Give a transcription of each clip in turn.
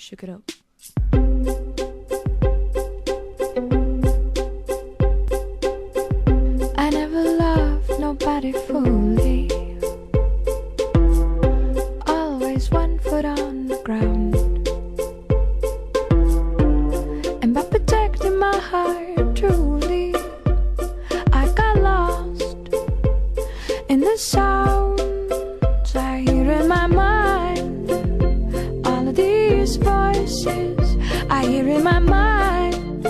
Shook it up. I never loved nobody fully. Always 1 foot on the ground. And by protecting my heart truly, I got lost in the sounds I hear in my mind. All of these voices I hear in my mind.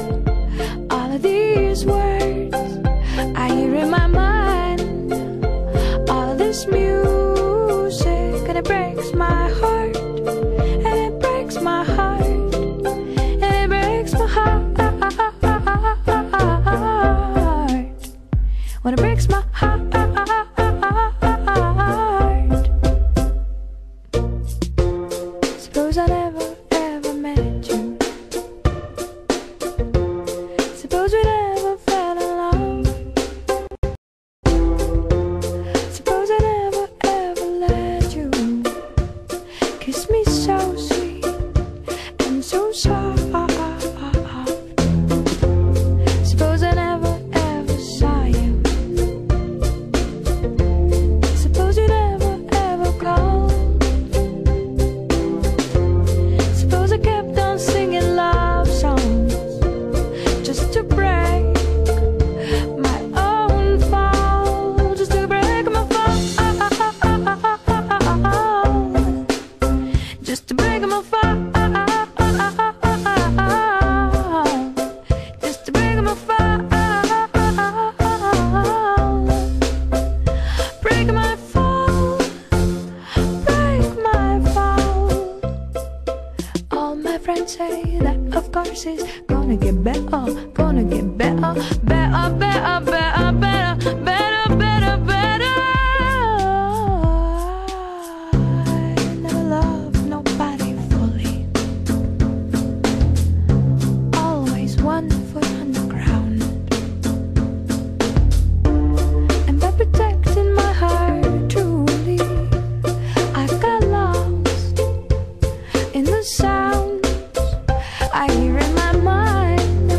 All of these words I hear in my mind. All of this music, and it breaks my heart. And it breaks my heart. And it breaks my heart. When it breaks my heart. Suppose I never ever met you. Suppose we never fell in love. Suppose I never ever let you kiss me so sweet and so soft. Suppose I never ever saw you. Suppose you never ever called. Suppose I kept on singing love songs just to break my own fall, just to break my fall, just to break my fall, just to break my fall, break my fall, break my fall. All my friends say that of course it's gonna get better, gonna get better, better, better, better, better, better, better, better. I never loved nobody fully. Always 1 foot on the ground. And by protecting my heart truly, I got lost in the sounds I hear in my mind.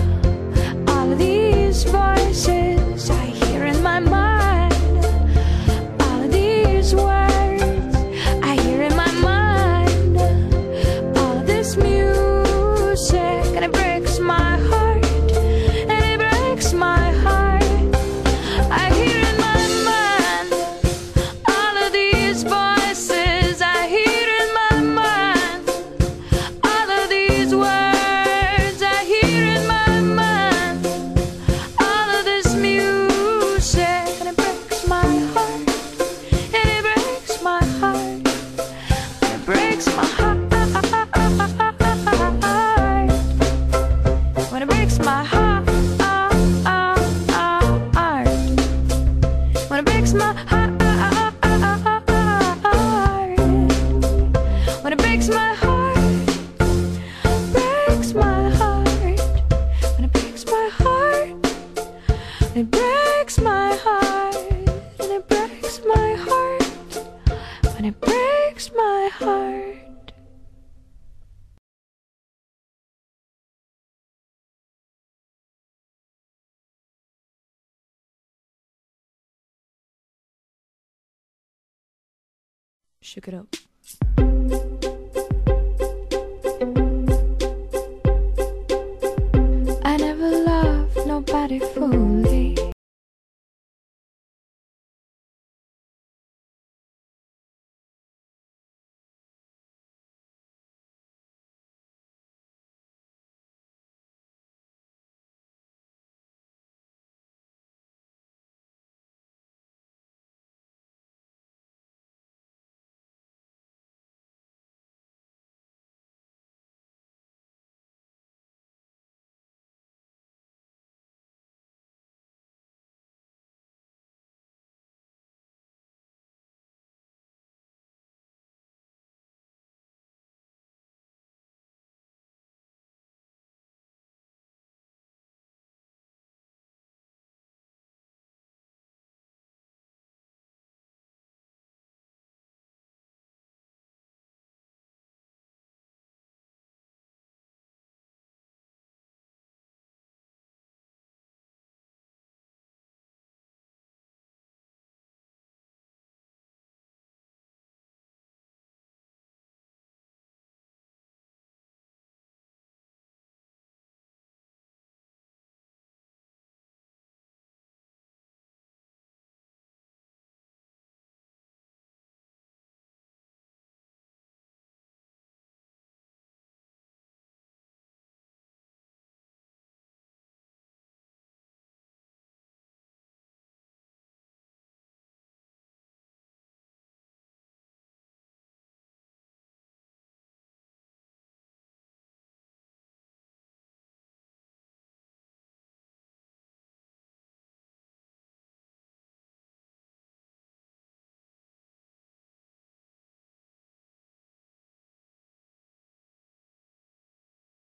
All of these voices I hear in my mind. All of these words I hear in my mind. All of this music, and it breaks my heart. And it breaks my heart. I hear in my mind. All of these voices I hear in my mind. All of these words I hear in my mind. All of this music, and it breaks my heart. And it breaks my heart. And it breaks my heart. When it breaks my heart. When it breaks my heart. When it breaks my heart. Breaks my heart. When it breaks my heart. It breaks my heart. And it breaks my heart. When it breaks my heart. Shook it up.